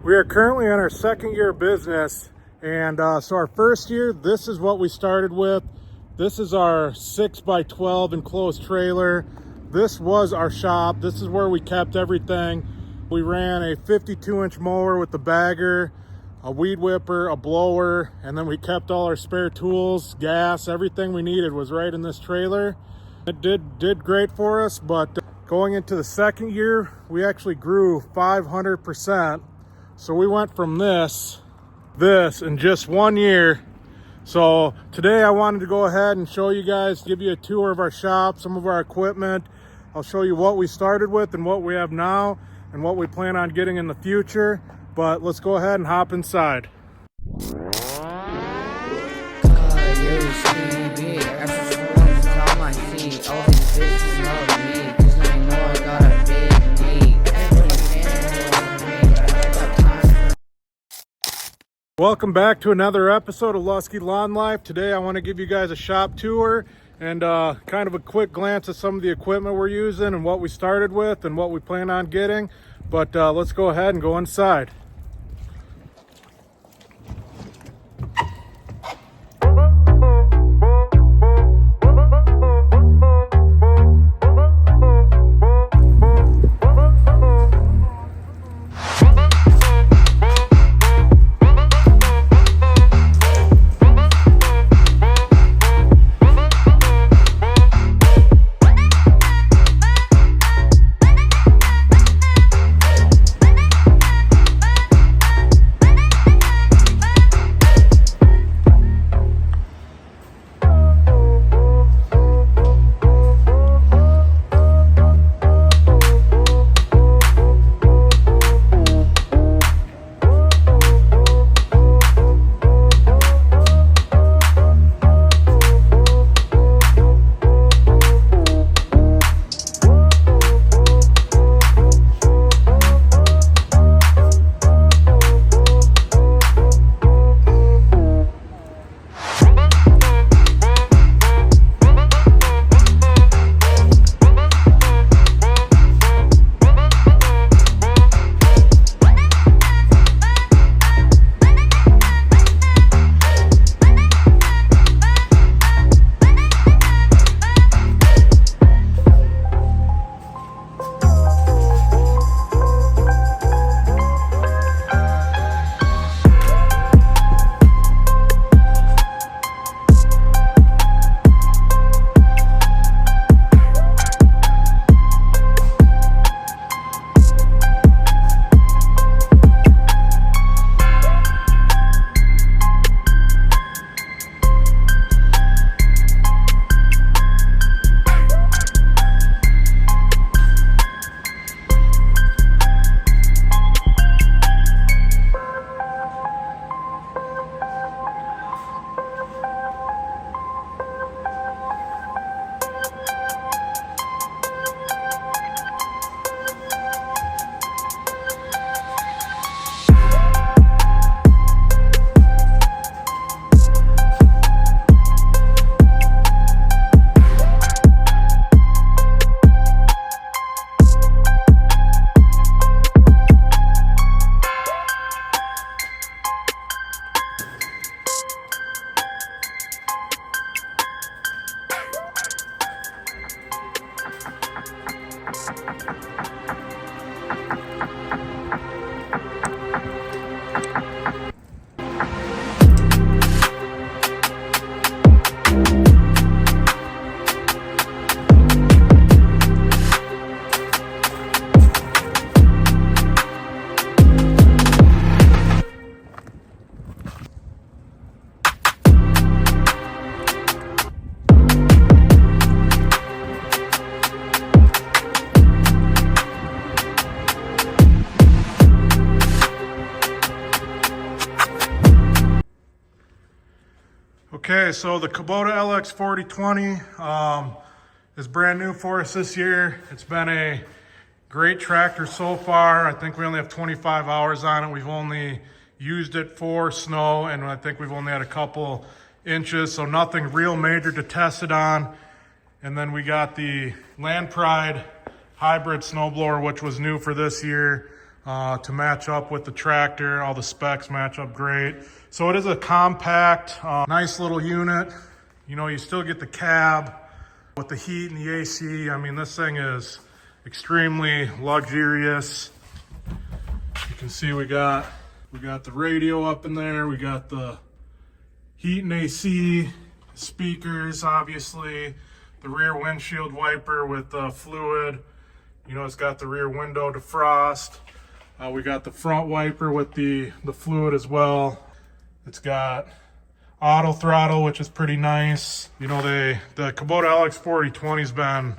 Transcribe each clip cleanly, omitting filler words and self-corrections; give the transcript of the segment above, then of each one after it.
We are currently in our second year of business, and so our first year, this is what we started with. This is our 6x12 enclosed trailer. This was our shop. This is where we kept everything. We ran a 52-inch mower with the bagger, a weed whipper, a blower, and then we kept all our spare tools, gas, everything we needed was right in this trailer. It did great for us, but going into the second year, we actually grew 500%. So we went from this in just 1 year. So today I wanted to go ahead and show you guys, give you a tour of our shop, some of our equipment. I'll show you what we started with and what we have now and what we plan on getting in the future. But let's go ahead and hop inside. Welcome back to another episode of Lusky Lawn Life. Today I want to give you guys a shop tour and kind of a quick glance at some of the equipment we're using and what we started with and what we plan on getting. But let's go ahead and go inside. Okay, so the Kubota LX 4020 is brand new for us this year. It's been a great tractor so far. I think we only have 25 hours on it. We've only used it for snow, and I think we've only had a couple inches, so nothing real major to test it on. And then we got the Land Pride hybrid snowblower, which was new for this year. to match up with the tractor. All the specs match up great. So it is a compact, nice little unit. You know, you still get the cab with the heat and the AC. I mean, this thing is extremely luxurious. You can see we got the radio up in there. We got the heat and AC, speakers, obviously, the rear windshield wiper with fluid. You know, it's got the rear window defrost. We got the front wiper with the fluid as well. It's got auto throttle, which is pretty nice. You know, the Kubota LX4020 has been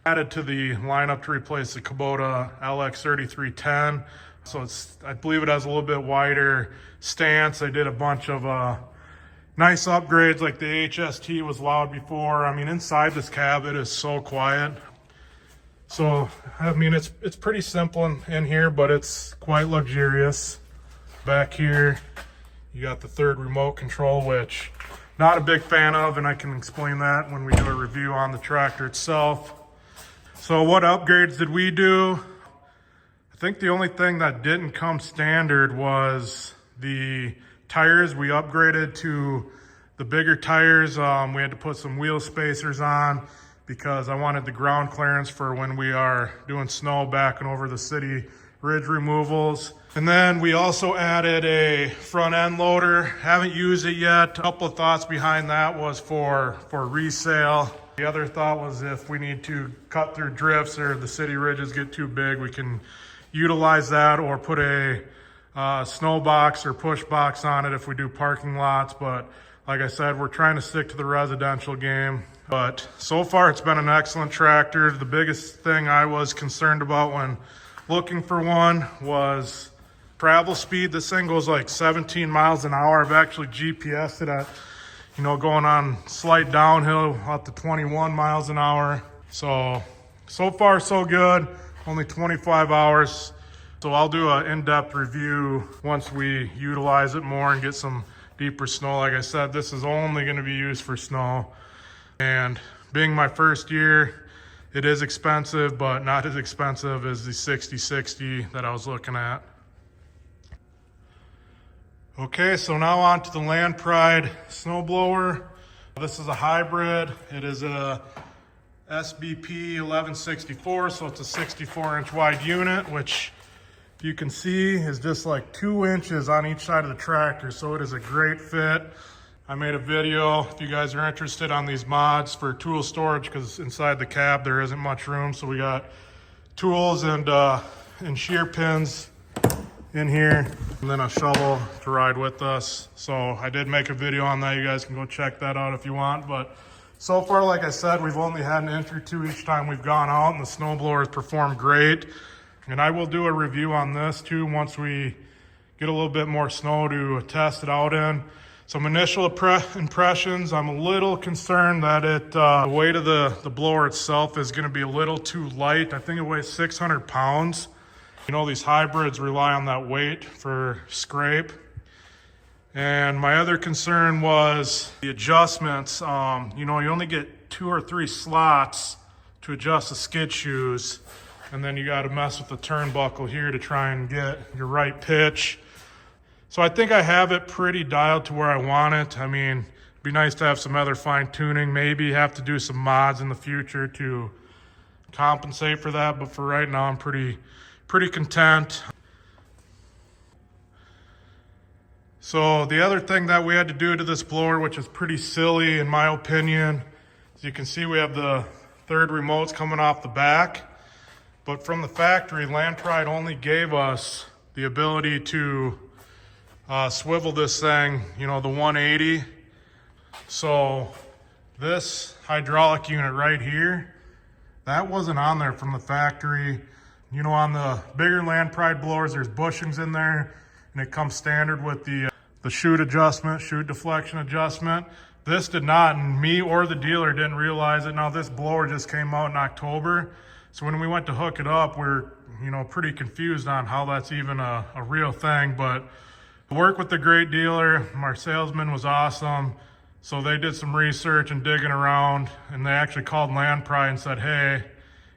added to the lineup to replace the Kubota LX3310. So I believe it has a little bit wider stance. They did a bunch of nice upgrades, like the HST was loud before. I mean, inside this cab, it is so quiet. So, I mean, it's pretty simple in here, but it's quite luxurious. Back here, you got the third remote control, which not a big fan of, and I can explain that when we do a review on the tractor itself. So what upgrades did we do? I think the only thing that didn't come standard was the tires. We upgraded to the bigger tires. We had to put some wheel spacers on because I wanted the ground clearance for when we are doing snow backing over the city ridge removals. And then we also added a front end loader. Haven't used it yet. A couple of thoughts behind that was for resale. The other thought was if we need to cut through drifts or the city ridges get too big, we can utilize that or put a snow box or push box on it if we do parking lots. But like I said, we're trying to stick to the residential game. But so far it's been an excellent tractor. The biggest thing I was concerned about when looking for one was travel speed. This thing goes like 17 miles an hour. I've actually GPSed it at, you know, going on slight downhill up to 21 miles an hour. So far so good. Only 25 hours. So I'll do an in-depth review once we utilize it more and get some deeper snow. Like I said, this is only going to be used for snow. And being my first year, it is expensive, but not as expensive as the 6060 that I was looking at. Okay, so now on to the Land Pride snowblower. This is a hybrid. It is a SBP 1164, so it's a 64-inch wide unit, which you can see is just like 2 inches on each side of the tractor, so it is a great fit. I made a video, if you guys are interested, on these mods for tool storage, because inside the cab there isn't much room. So we got tools and shear pins in here, and then a shovel to ride with us. So I did make a video on that. You guys can go check that out if you want. But so far, like I said, we've only had an inch or two each time we've gone out, and the snowblower has performed great. And I will do a review on this too once we get a little bit more snow to test it out in. Some initial impressions, I'm a little concerned that the weight of the blower itself is going to be a little too light. I think it weighs 600 pounds. You know, these hybrids rely on that weight for scrape. And my other concern was the adjustments. You know, you only get 2 or 3 slots to adjust the skid shoes. And then you got to mess with the turnbuckle here to try and get your right pitch. So I think I have it pretty dialed to where I want it. I mean, it'd be nice to have some other fine tuning, maybe have to do some mods in the future to compensate for that. But for right now, I'm pretty content. So the other thing that we had to do to this blower, which is pretty silly in my opinion, as you can see, we have the third remotes coming off the back. But from the factory, Land Pride only gave us the ability to swivel this thing, you know, the 180. So this hydraulic unit right here, that wasn't on there from the factory. You know, on the bigger Land Pride blowers, there's bushings in there, and it comes standard with the chute adjustment, chute deflection adjustment. This did not, and me or the dealer didn't realize it. Now this blower just came out in October, so when we went to hook it up, we're, you know, pretty confused on how that's even a real thing. But I worked with the great dealer. Our salesman was awesome. So they did some research and digging around, and they actually called Land Pride and said, hey,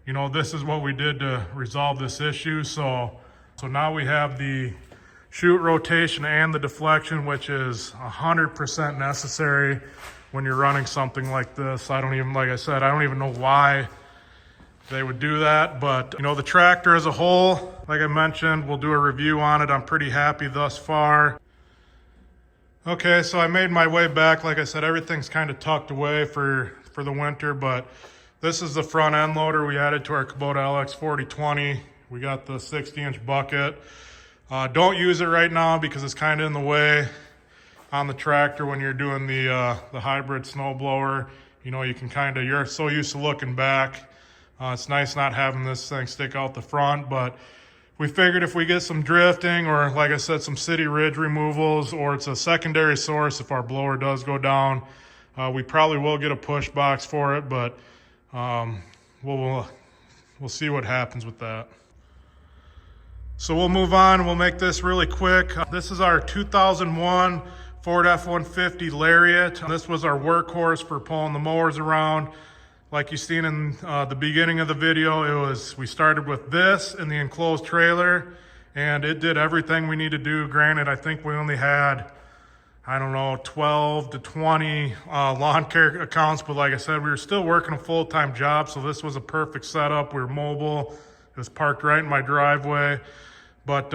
you know, this is what we did to resolve this issue. So So now we have the chute rotation and the deflection, which is 100% necessary when you're running something like this. Like I said, I don't even know why they would do that, but you know, the tractor as a whole, like I mentioned, we'll do a review on it. I'm pretty happy thus far. Okay, so I made my way back. Like I said, everything's kind of tucked away for the winter, but this is the front end loader we added to our Kubota LX 4020. We got the 60-inch bucket. Don't use it right now because it's kind of in the way on the tractor when you're doing the hybrid snowblower. You know, you can kind of, you're so used to looking back. It's nice not having this thing stick out the front, but we figured if we get some drifting or, like I said, some city ridge removals, or it's a secondary source if our blower does go down, we probably will get a push box for it, but we'll see what happens with that. So we'll move on. We'll make this really quick. This is our 2001 Ford F-150 Lariat. This was our workhorse for pulling the mowers around. Like you seen in the beginning of the video, we started with this in the enclosed trailer, and it did everything we need to do. Granted, I think we only had, I don't know, 12 to 20 lawn care accounts, but like I said, we were still working a full-time job, so this was a perfect setup. We were mobile. It was parked right in my driveway. But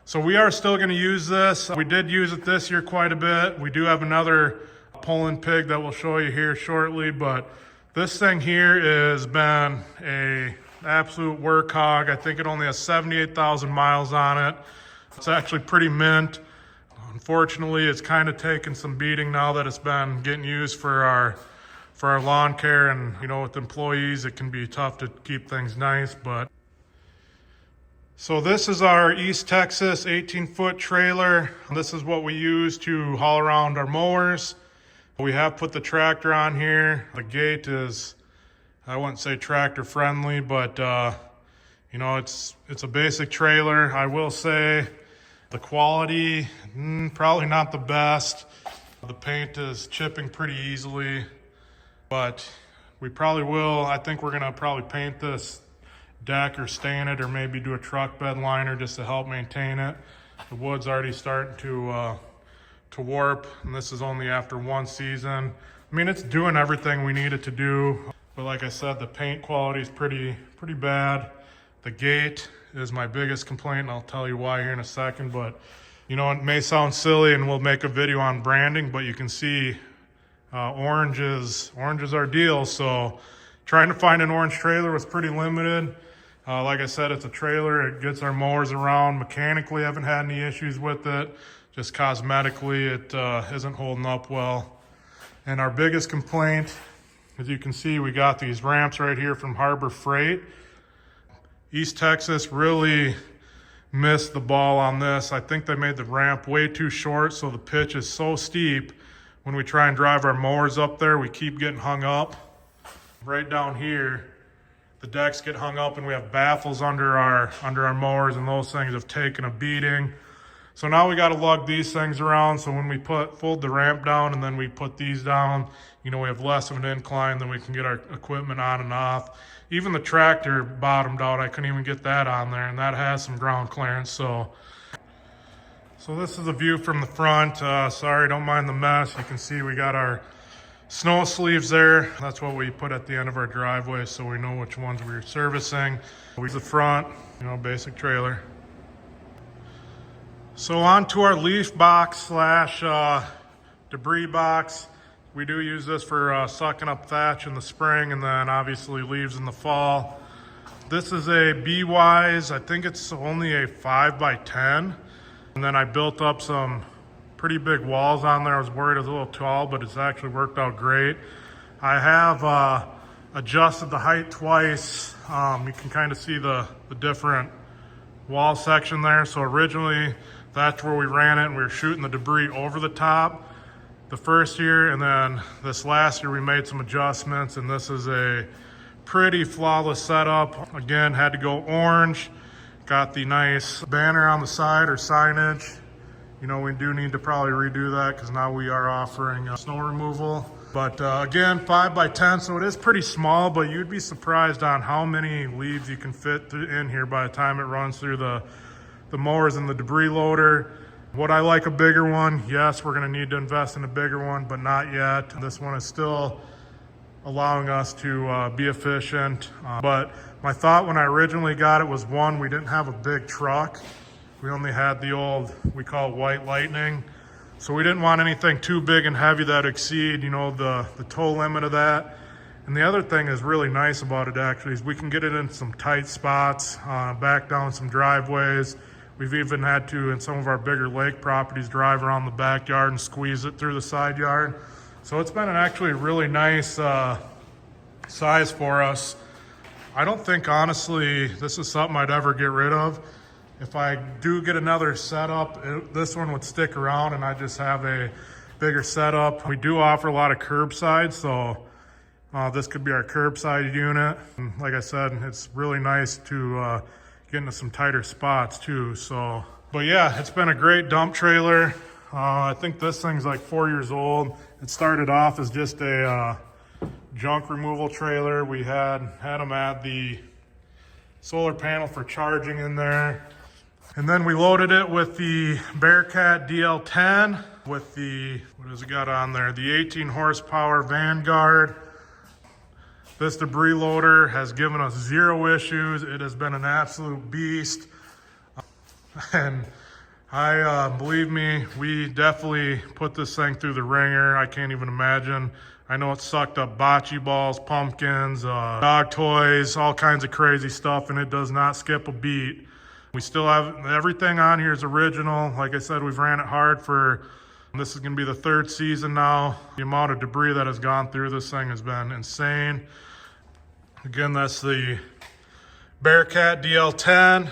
so we are still going to use this. We did use it this year quite a bit. We do have another pulling pig that we'll show you here shortly, but this thing here has been an absolute work hog. I think it only has 78,000 miles on it. It's actually pretty mint. Unfortunately, it's kind of taken some beating now that it's been getting used for our lawn care, and you know, with employees, it can be tough to keep things nice. But so this is our East Texas 18-foot trailer. This is what we use to haul around our mowers. We have put the tractor on here. The gate is, I wouldn't say tractor friendly, but you know, it's a basic trailer. I will say the quality, probably not the best. The paint is chipping pretty easily, but we probably will. I think we're gonna probably paint this deck or stain it, or maybe do a truck bed liner just to help maintain it. The wood's already starting to warp, and this is only after one season. I mean, it's doing everything we need it to do, but like I said, the paint quality is pretty bad. The gate is my biggest complaint, and I'll tell you why here in a second. But you know, it may sound silly, and we'll make a video on branding, but you can see orange is our deal. So trying to find an orange trailer was pretty limited. Like I said, it's a trailer. It gets our mowers around. Mechanically, I haven't had any issues with it. Just cosmetically, it isn't holding up well. And our biggest complaint, as you can see, we got these ramps right here from Harbor Freight. East Texas really missed the ball on this. I think they made the ramp way too short, so the pitch is so steep. When we try and drive our mowers up there, we keep getting hung up. Right down here, the decks get hung up, and we have baffles under our mowers, and those things have taken a beating. So now we got to lug these things around. So when we fold the ramp down and then we put these down, you know, we have less of an incline, then we can get our equipment on and off. Even the tractor bottomed out. I couldn't even get that on there, and that has some ground clearance. So this is a view from the front. Sorry, don't mind the mess. You can see we got our snow sleeves there. That's what we put at the end of our driveway, so we know which ones we're servicing. We use the front, you know, basic trailer. So on to our leaf box slash debris box. We do use this for sucking up thatch in the spring, and then obviously leaves in the fall. This is a B-Wise. I think it's only a 5x10. And then I built up some pretty big walls on there. I was worried it was a little tall, but it's actually worked out great. I have adjusted the height twice. You can kind of see the different wall section there. So originally, that's where we ran it, and we were shooting the debris over the top the first year, and then this last year we made some adjustments, and this is a pretty flawless setup. Again, had to go orange. Got the nice banner on the side, or signage. You know, we do need to probably redo that because now we are offering snow removal. But again, 5x10, so it is pretty small, but you'd be surprised on how many leaves you can fit in here by the time it runs through the the mowers and the debris loader. Would I like a bigger one? Yes, we're gonna need to invest in a bigger one, but not yet. This one is still allowing us to be efficient. But my thought when I originally got it was, one, we didn't have a big truck. We only had the old, we call it White Lightning. So we didn't want anything too big and heavy that exceed, the tow limit of that. And the other thing is really nice about it actually is we can get it in some tight spots, back down some driveways. We've even had to, in some of our bigger lake properties, drive around the backyard and squeeze it through the side yard. So it's been an actually really nice size for us. I don't think, honestly, this is something I'd ever get rid of. If I do get another setup, this one would stick around and I just have a bigger setup. We do offer a lot of curbside, so this could be our curbside unit. And like I said, it's really nice to get into some tighter spots too. So, but yeah, it's been a great dump trailer. I think this thing's like 4 years old. It started off as just a junk removal trailer. We had them add the solar panel for charging in there. And then we loaded it with the Bearcat DL10 with the, what has it got on there? The 18 horsepower Vanguard. This debris loader has given us zero issues. It has been an absolute beast. And believe me, we definitely put this thing through the ringer. I can't even imagine. I know it sucked up bocce balls, pumpkins, dog toys, all kinds of crazy stuff, and it does not skip a beat. We still have everything on here is original. Like I said, we've ran it hard for, this is gonna be the 3rd season now. The amount of debris that has gone through this thing has been insane. Again, that's the Bearcat DL10.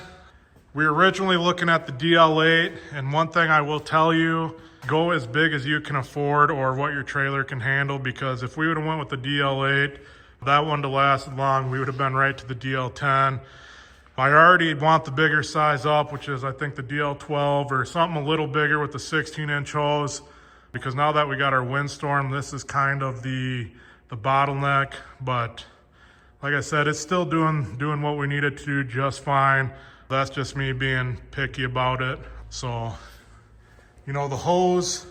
We were originally looking at the DL8, and one thing I will tell you, go as big as you can afford or what your trailer can handle, because if we would have went with the DL8, that one to last long, we would have been right to the DL10. I already want the bigger size up, which is I think the DL12 or something a little bigger with the 16-inch hose, because now that we got our windstorm, this is kind of the bottleneck. But like I said, it's still doing what we need it to do just fine. That's just me being picky about it. So, the hose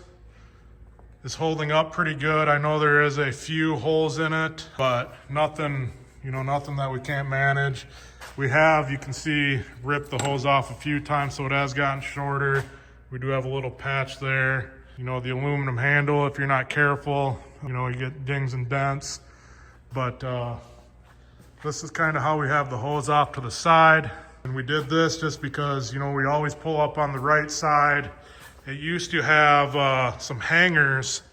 is holding up pretty good. I know there is a few holes in it, but nothing, nothing that we can't manage. We have, you can see, ripped the hose off a few times, so it has gotten shorter. We do have a little patch there. The aluminum handle, if you're not careful, you get dings and dents. But this is kind of how we have the hose off to the side. And we did this just because, we always pull up on the right side. It used to have some hangers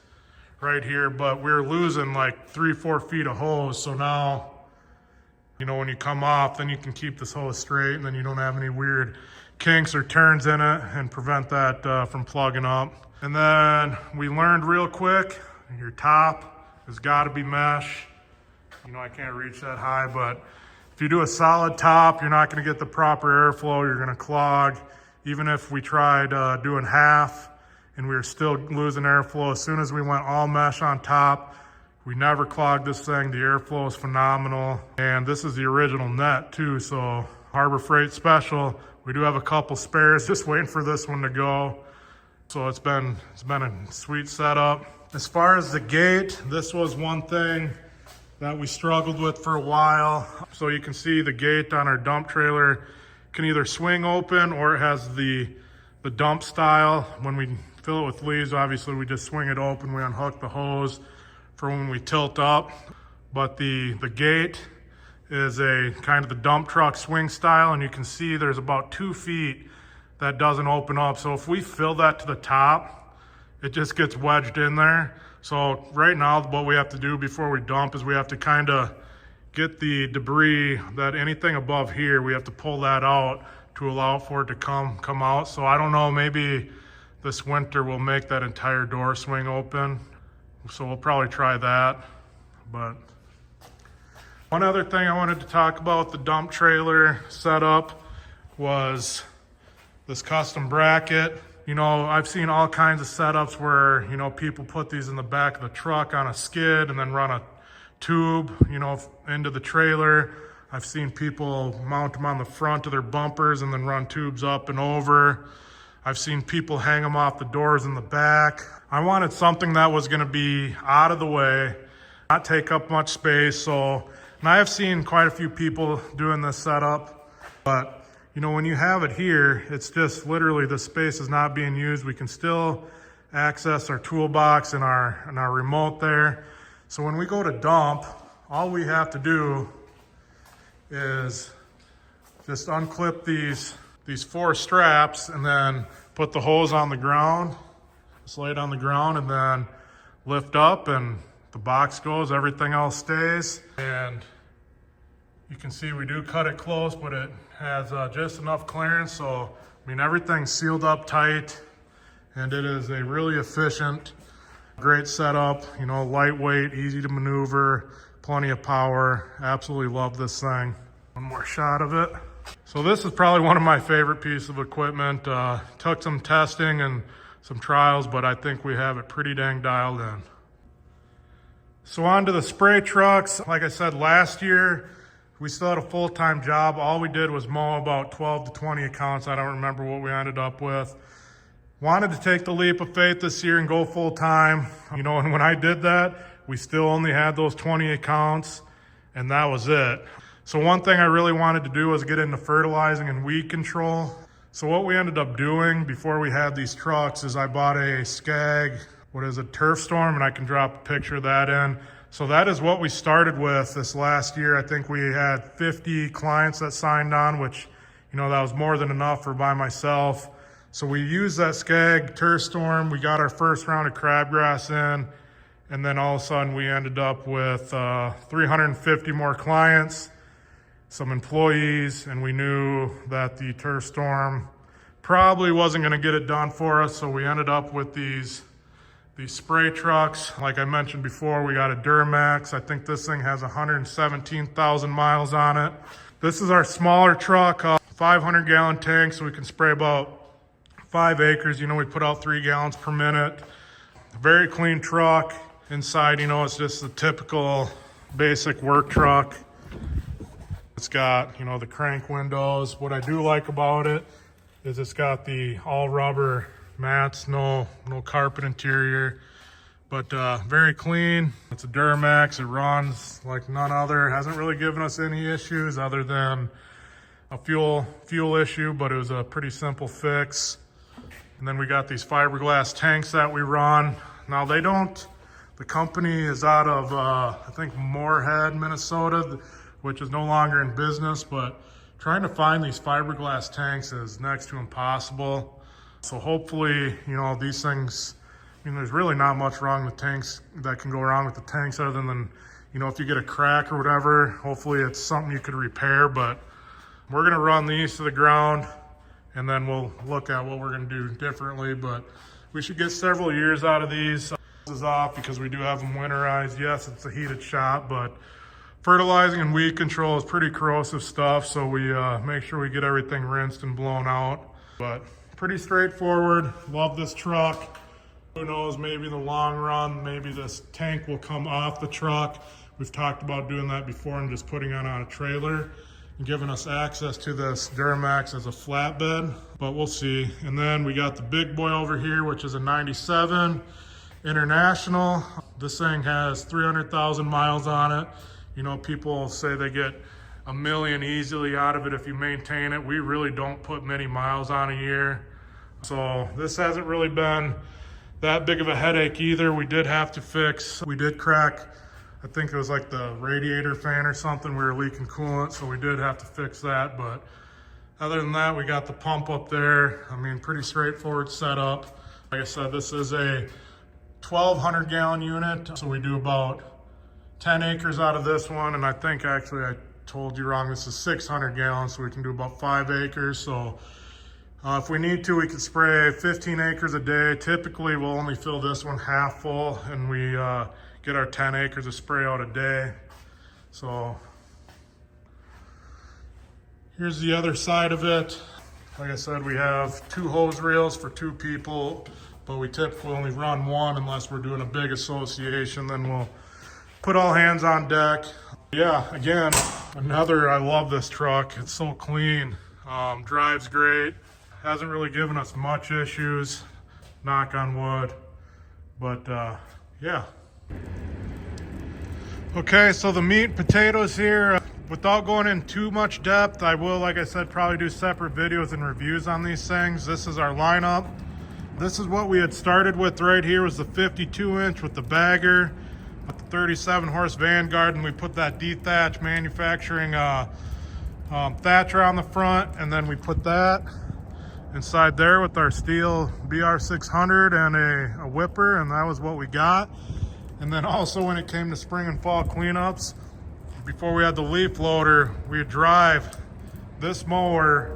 right here, but we're losing like 3-4 feet of hose. So now, when you come off, then you can keep this hose straight and then you don't have any weird kinks or turns in it and prevent that from plugging up. And then we learned real quick, your top has got to be mesh. I can't reach that high, but if you do a solid top, you're not going to get the proper airflow. You're going to clog. Even if we tried doing half and we were still losing airflow, as soon as we went all mesh on top, we never clogged this thing. The airflow is phenomenal. And this is the original net too. So Harbor Freight special. We do have a couple spares, just waiting for this one to go. So it's been a sweet setup. As far as the gate, this was one thing that we struggled with for a while. So you can see the gate on our dump trailer can either swing open or it has the dump style. When we fill it with leaves, obviously we just swing it open. We unhook the hose for when we tilt up. But the gate is a kind of the dump truck swing style, and you can see there's about 2 feet that doesn't open up. So if we fill that to the top, it just gets wedged in there. So right now what we have to do before we dump is we have to kind of get the debris, that anything above here, we have to pull that out to allow for it to come out. So I don't know, maybe this winter we'll make that entire door swing open. So we'll probably try that. But one other thing I wanted to talk about the dump trailer setup was this custom bracket. I've seen all kinds of setups where, people put these in the back of the truck on a skid and then run a tube, into the trailer. I've seen people mount them on the front of their bumpers and then run tubes up and over. I've seen people hang them off the doors in the back. I wanted something that was gonna be out of the way, not take up much space. And I have seen quite a few people doing this setup, but you know, when you have it here, it's just literally the space is not being used. We can still access our toolbox and our remote there. So when we go to dump, all we have to do is just unclip these 4 straps and then put the hose on the ground, just lay it on the ground and then lift up and the box goes, everything else stays. And you can see we do cut it close, but it has just enough clearance. So, I mean, everything's sealed up tight and it is a really efficient, great setup, you know, lightweight, easy to maneuver, plenty of power. Absolutely love this thing. One more shot of it. So this is probably one of my favorite pieces of equipment. Took some testing and some trials, but I think we have it pretty dang dialed in. So on to the spray trucks. Like I said, last year, we still had a full-time job. All we did was mow about 12 to 20 accounts. I don't remember what we ended up with. Wanted to take the leap of faith this year and go full-time. You know, and when I did that, we still only had those 20 accounts, and that was it. So one thing I really wanted to do was get into fertilizing and weed control. So what we ended up doing before we had these trucks is I bought a Skag, Turf Storm, and I can drop a picture of that in. So that is what we started with this last year. I think we had 50 clients that signed on, which, you know, that was more than enough for by myself. So we used that Skag Turf Storm. We got our first round of crabgrass in, and then all of a sudden we ended up with 350 more clients, some employees, and we knew that the Turf Storm probably wasn't gonna get it done for us. So we ended up with these spray trucks. Like I mentioned before, we got a Duramax. I think this thing has 117,000 miles on it. This is our smaller truck, 500-gallon tank, so we can spray about 5 acres. You know, we put out 3 gallons per minute. Very clean truck. Inside, you know, it's just the typical basic work truck. It's got, you know, the crank windows. What I do like about it is it's got the all rubber mats, no carpet interior, but very clean. It's a Duramax. It runs like none other. Hasn't really given us any issues other than a fuel issue, but it was a pretty simple fix. And then we got these fiberglass tanks that we run. Now the company is out of I think Moorhead, Minnesota, which is no longer in business, but trying to find these fiberglass tanks is next to impossible. So hopefully, you know, these things, I mean, there's really not much wrong with tanks that can go wrong with the tanks other than, you know, if you get a crack or whatever, hopefully it's something you could repair. But we're gonna run these to the ground and then we'll look at what we're gonna do differently. But we should get several years out of these. This is off because we do have them winterized. Yes, it's a heated shop, but fertilizing and weed control is pretty corrosive stuff. So we make sure we get everything rinsed and blown out. But pretty straightforward. Love this truck. Who knows, maybe in the long run, maybe this tank will come off the truck. We've talked about doing that before and just putting it on a trailer and giving us access to this Duramax as a flatbed, but we'll see. And then we got the big boy over here, which is a 97 International. This thing has 300,000 miles on it. You know, people say they get 1 million easily out of it if you maintain it. We really don't put many miles on a year. So this hasn't really been that big of a headache either. We did crack, I think it was like the radiator fan or something. We were leaking coolant, so we did have to fix that. But other than that, we got the pump up there. I mean, pretty straightforward setup. Like I said, this is a 1,200 gallon unit. So we do about 10 acres out of this one. And I think actually I told you wrong, this is 600 gallons, so we can do about 5 acres. So if we need to, we could spray 15 acres a day. Typically, we'll only fill this one half full, and we get our 10 acres of spray out a day. So here's the other side of it. Like I said, we have 2 hose reels for 2 people, but we typically only run 1 unless we're doing a big association. Then we'll put all hands on deck. Yeah, again, I love this truck. It's so clean, drives great. Hasn't really given us much issues, knock on wood, but yeah. Okay, so the meat and potatoes here, without going in too much depth, I will, like I said, probably do separate videos and reviews on these things. This is our lineup. This is what we had started with right here, was the 52 inch with the bagger, with the 37 horse Vanguard, and we put that dethatch manufacturing thatcher on the front, and then we put that inside there with our steel BR600 and a whipper, and that was what we got. And then also when it came to spring and fall cleanups, before we had the leaf loader, we'd drive this mower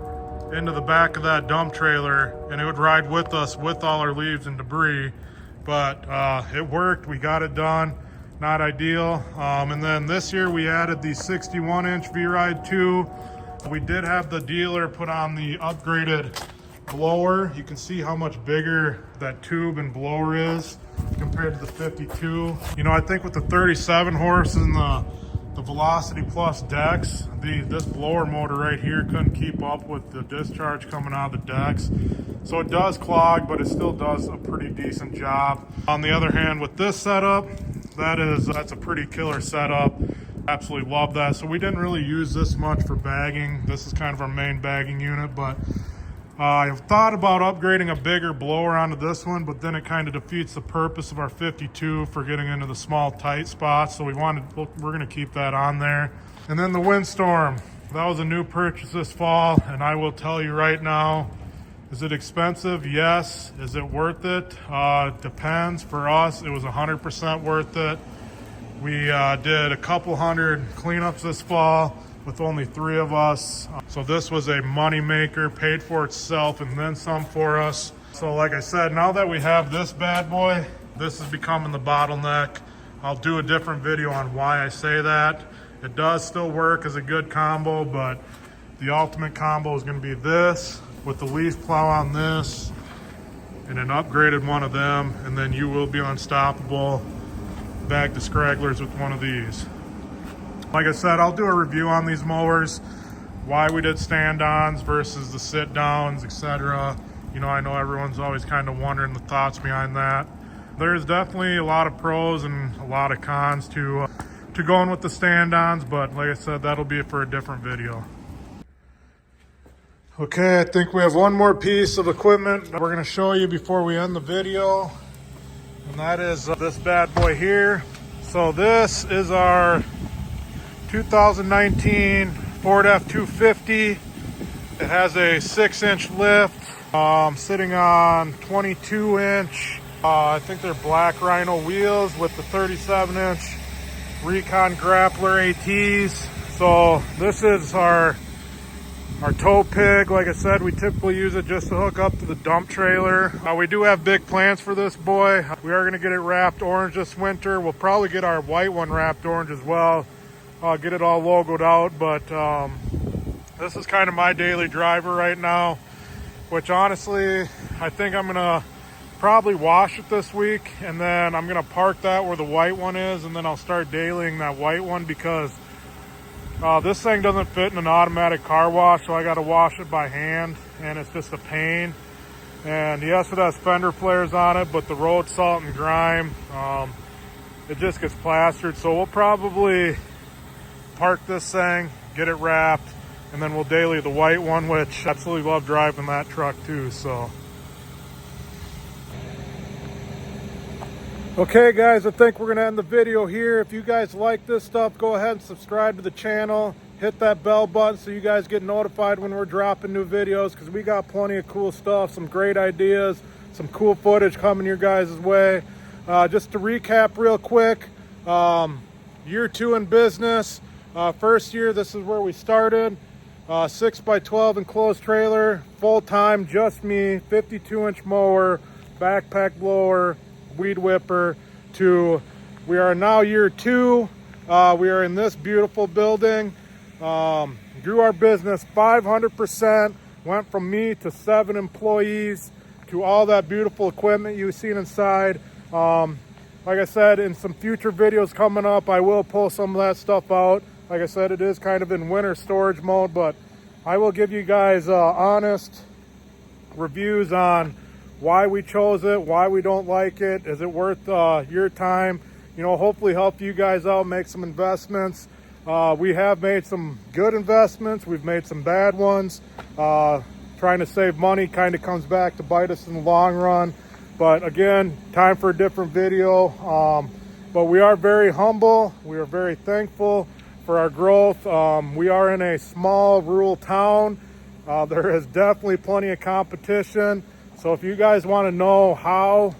into the back of that dump trailer and it would ride with us with all our leaves and debris. But it worked, we got it done. Not ideal. And then this year we added the 61 inch V-Ride 2. We did have the dealer put on the upgraded blower. You can see how much bigger that tube and blower is compared to the 52. You know, I think with the 37 horse and the Velocity Plus decks, this blower motor right here couldn't keep up with the discharge coming out of the decks. So it does clog, but it still does a pretty decent job. On the other hand, with this setup, that's a pretty killer setup. Absolutely love that. So we didn't really use this much for bagging. This is kind of our main bagging unit, but I've thought about upgrading a bigger blower onto this one, but then it kind of defeats the purpose of our 52 for getting into the small tight spots. So we're going to keep that on there. And then the Windstorm, that was a new purchase this fall, and I will tell you right now, is it expensive? Yes. Is it worth it? Depends. For us, it was 100% worth it. We did a couple hundred cleanups this fall with only 3 of us. So this was a money maker, paid for itself and then some for us. So like I said, now that we have this bad boy, this is becoming the bottleneck. I'll do a different video on why I say that. It does still work as a good combo, but the ultimate combo is going to be this with the leaf plow on this and an upgraded one of them, and then you will be unstoppable. Bag the scragglers with one of these. Like I said, I'll do a review on these mowers, why we did stand-ons versus the sit-downs, etc. You know, I know everyone's always kind of wondering the thoughts behind that. There's definitely a lot of pros and a lot of cons to going with the stand-ons, but like I said, that'll be it for a different video. Okay, I think we have one more piece of equipment we're going to show you before we end the video, and that is this bad boy here. So this is our 2019 Ford F-250. It has a 6-inch lift, sitting on 22-inch, I think they're black Rhino wheels with the 37-inch Recon Grappler ATs. So this is our tow pig. Like I said, we typically use it just to hook up to the dump trailer. We do have big plans for this boy. We are going to get it wrapped orange this winter. We'll probably get our white one wrapped orange as well. Get it all logoed out, but this is kind of my daily driver right now, which honestly, I think I'm going to probably wash it this week, and then I'm going to park that where the white one is, and then I'll start dailying that white one because this thing doesn't fit in an automatic car wash, so I got to wash it by hand, and it's just a pain. And yes, it has fender flares on it, but the road salt and grime, it just gets plastered. So we'll probably park this thing, get it wrapped, and then we'll daily the white one, which I absolutely love driving that truck too. So okay guys, I think we're gonna end the video here. If you guys like this stuff, go ahead and subscribe to the channel, hit that bell button so you guys get notified when we're dropping new videos, because we got plenty of cool stuff, some great ideas, some cool footage coming your guys' way. Just to recap real quick, year 2 in business. First year, this is where we started. 6x12 enclosed trailer, full-time, just me, 52-inch mower, backpack blower, weed whipper. To we are now year 2. We are in this beautiful building. Grew our business 500%, went from me to 7 employees to all that beautiful equipment you've seen inside. Like I said, in some future videos coming up, I will pull some of that stuff out. Like I said, it is kind of in winter storage mode, but I will give you guys honest reviews on why we chose it, why we don't like it. Is it worth your time? You know, hopefully help you guys out, make some investments. We have made some good investments. We've made some bad ones. Trying to save money kind of comes back to bite us in the long run. But again, time for a different video. But we are very humble. We are very thankful for our growth. We are in a small rural town. There is definitely plenty of competition. So if you guys want to know how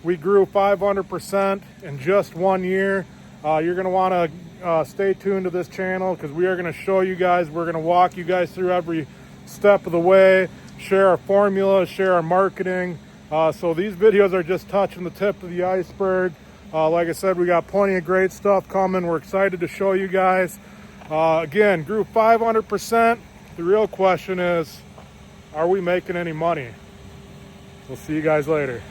we grew 500% in just 1 year, you're going to want to stay tuned to this channel, because we are going to show you guys, we're going to walk you guys through every step of the way, share our formula, share our marketing. So these videos are just touching the tip of the iceberg. Like I said, we got plenty of great stuff coming. We're excited to show you guys. Again, grew 500%. The real question is, are we making any money? We'll see you guys later.